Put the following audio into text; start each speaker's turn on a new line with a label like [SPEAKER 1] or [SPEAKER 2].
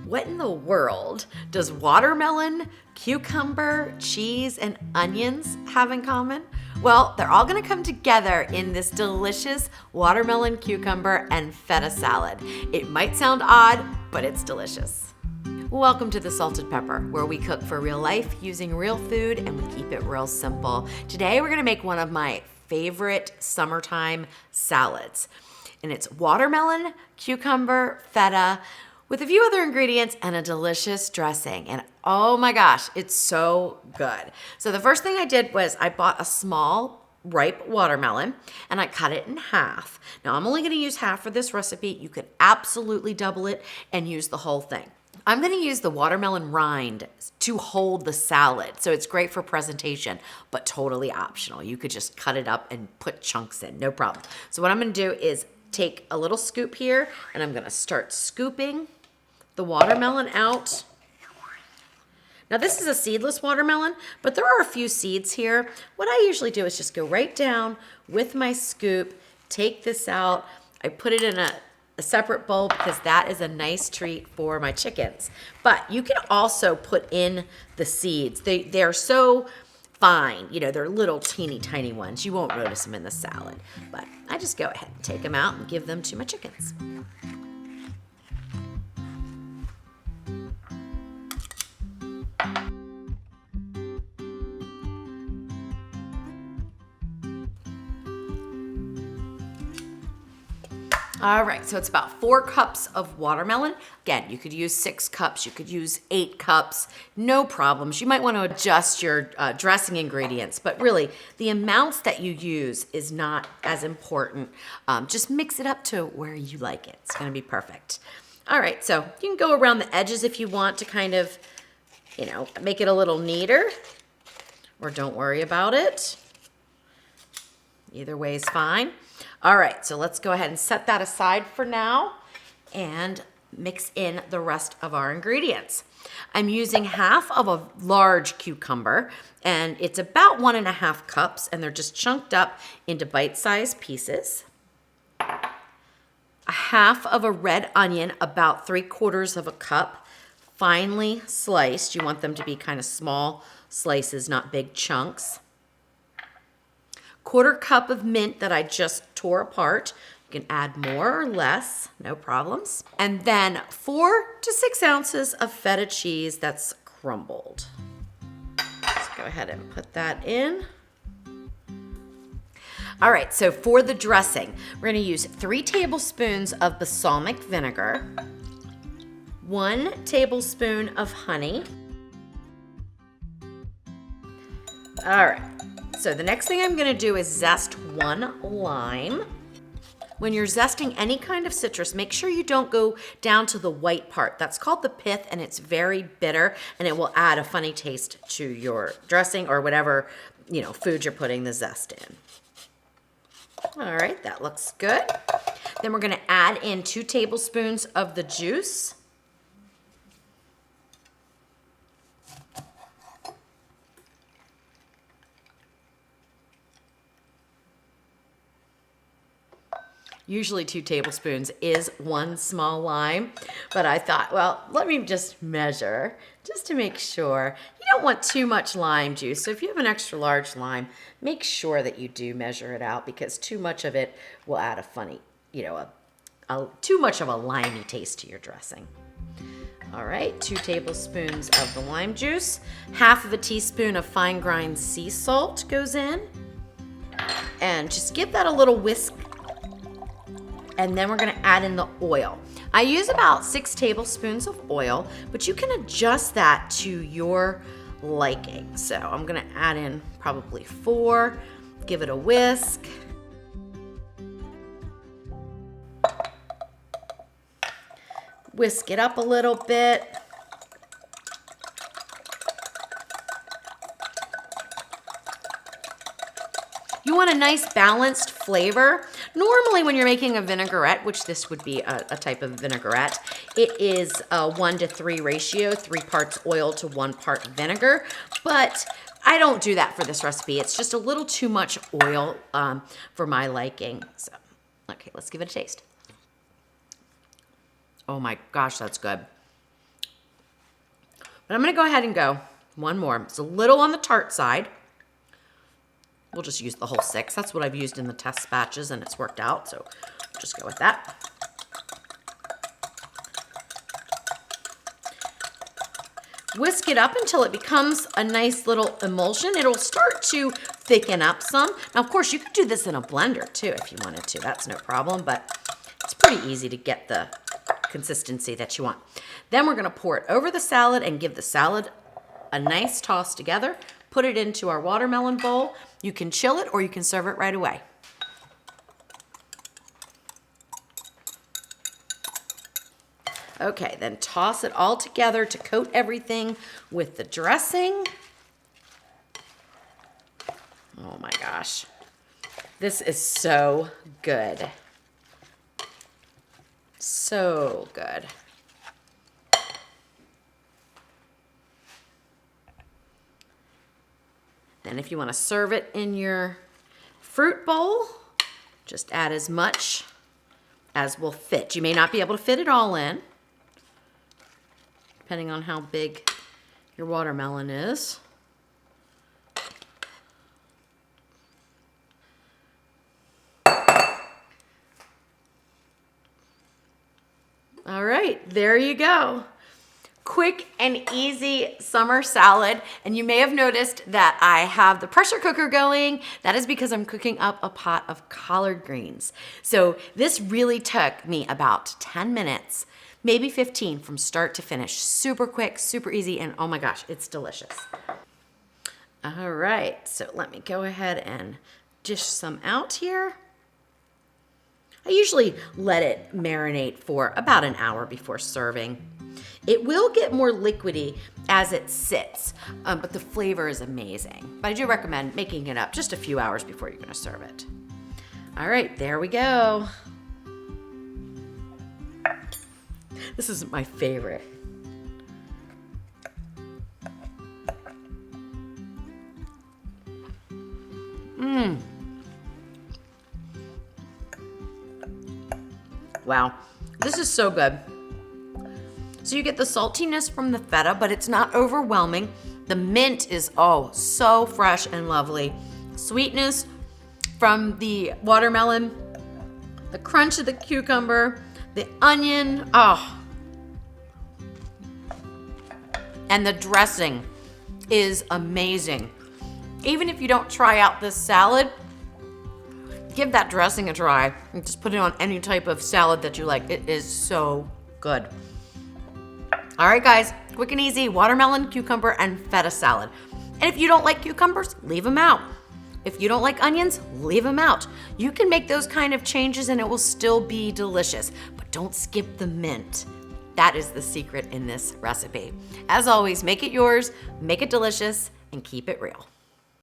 [SPEAKER 1] What in the world does watermelon, cucumber, cheese, and onions have in common? Well, they're all gonna come together in this delicious watermelon, cucumber, and feta salad. It might sound odd, but it's delicious. Welcome to The Salted Pepper, where we cook for real life using real food and we keep it real simple. Today we're gonna make one of my favorite summertime salads. And it's watermelon, cucumber, feta, with a few other ingredients and a delicious dressing. And oh my gosh, it's so good. So the first thing I did was I bought a small ripe watermelon and I cut it in half. Now I'm only gonna use half for this recipe. You could absolutely double it and use the whole thing. I'm gonna use the watermelon rind to hold the salad. So it's great for presentation, but totally optional. You could just cut it up and put chunks in, no problem. So what I'm gonna do is take a little scoop here and I'm gonna start scooping the watermelon out. Now this is a seedless watermelon, but there are a few seeds here. What I usually do is just go right down with my scoop, take this out. I put it in a separate bowl because that is a nice treat for my chickens. But you can also put in the seeds. They're so fine, you know, they're little teeny tiny ones. You won't notice them in the salad, but I just go ahead and take them out and give them to my chickens. All right, so it's about 4 cups of watermelon. Again, you could use 6 cups, you could use 8 cups, no problems. You might want to adjust your dressing ingredients, but really the amounts that you use is not as important. Just mix it up to where you like it. It's gonna be perfect. All right, so you can go around the edges if you want to kind of, you know, make it a little neater, or don't worry about it. Either way is fine. All right, so let's go ahead and set that aside for now and mix in the rest of our ingredients. I'm using half of a large cucumber and it's about 1.5 cups and they're just chunked up into bite-sized pieces. A half of a red onion, about 3/4 of a cup, finely sliced. You want them to be kind of small slices, not big chunks. 1/4 cup of mint that I just tore apart. You can add more or less, no problems. And then 4 to 6 ounces of feta cheese that's crumbled. Let's go ahead and put that in. All right, so for the dressing, we're gonna use 3 tablespoons of balsamic vinegar, 1 tablespoon of honey. All right. So the next thing I'm gonna do is zest 1 lime. When you're zesting any kind of citrus, make sure you don't go down to the white part. That's called the pith and it's very bitter and it will add a funny taste to your dressing or whatever, you know, food you're putting the zest in. All right, that looks good. Then we're gonna add in 2 tablespoons of the juice. Usually 2 tablespoons is 1 small lime, but I thought, well, let me just measure just to make sure. You don't want too much lime juice, so if you have an extra large lime, make sure that you do measure it out because too much of it will add a funny, you know, too much of a limey taste to your dressing. All right, 2 tablespoons of the lime juice, 1/2 teaspoon of fine grind sea salt goes in, and just give that a little whisk. And then we're gonna add in the oil. I use about 6 tablespoons of oil, but you can adjust that to your liking. So I'm gonna add in probably 4, give it a whisk. Whisk it up a little bit. You want a nice balanced flavor. Normally when you're making a vinaigrette, which this would be a type of vinaigrette, it is a 1 to 3 ratio, 3 parts oil to 1 part vinegar. But I don't do that for this recipe. It's just a little too much oil for my liking. So, okay, let's give it a taste. Oh my gosh, that's good. But I'm gonna go ahead and go one more. It's a little on the tart side. We'll just use the whole 6. That's what I've used in the test batches and it's worked out, so we'll just go with that. Whisk it up until it becomes a nice little emulsion. It'll start to thicken up some. Now, of course, you could do this in a blender too if you wanted to. That's no problem, but it's pretty easy to get the consistency that you want. Then we're gonna pour it over the salad and give the salad a nice toss together. Put it into our watermelon bowl. You can chill it or you can serve it right away. Okay, then toss it all together to coat everything with the dressing. Oh my gosh. This is so good. So good. Then if you want to serve it in your fruit bowl, just add as much as will fit. You may not be able to fit it all in, depending on how big your watermelon is. All right, there you go. Quick and easy summer salad. And you may have noticed that I have the pressure cooker going. That is because I'm cooking up a pot of collard greens. So this really took me about 10 minutes, maybe 15 from start to finish. Super quick, super easy, and oh my gosh, it's delicious. All right, so let me go ahead and dish some out here. I usually let it marinate for about an hour before serving. It will get more liquidy as it sits, but the flavor is amazing. But I do recommend making it up just a few hours before you're gonna serve it. All right, there we go. This is my favorite. Wow, this is so good. So you get the saltiness from the feta, but it's not overwhelming. The mint is, oh, so fresh and lovely. Sweetness from the watermelon, the crunch of the cucumber, the onion, oh. And the dressing is amazing. Even if you don't try out this salad, give that dressing a try and just put it on any type of salad that you like. It is so good. All right, guys, quick and easy watermelon, cucumber, and feta salad. And if you don't like cucumbers, leave them out. If you don't like onions, leave them out. You can make those kind of changes and it will still be delicious, but don't skip the mint. That is the secret in this recipe. As always, make it yours, make it delicious, and keep it real.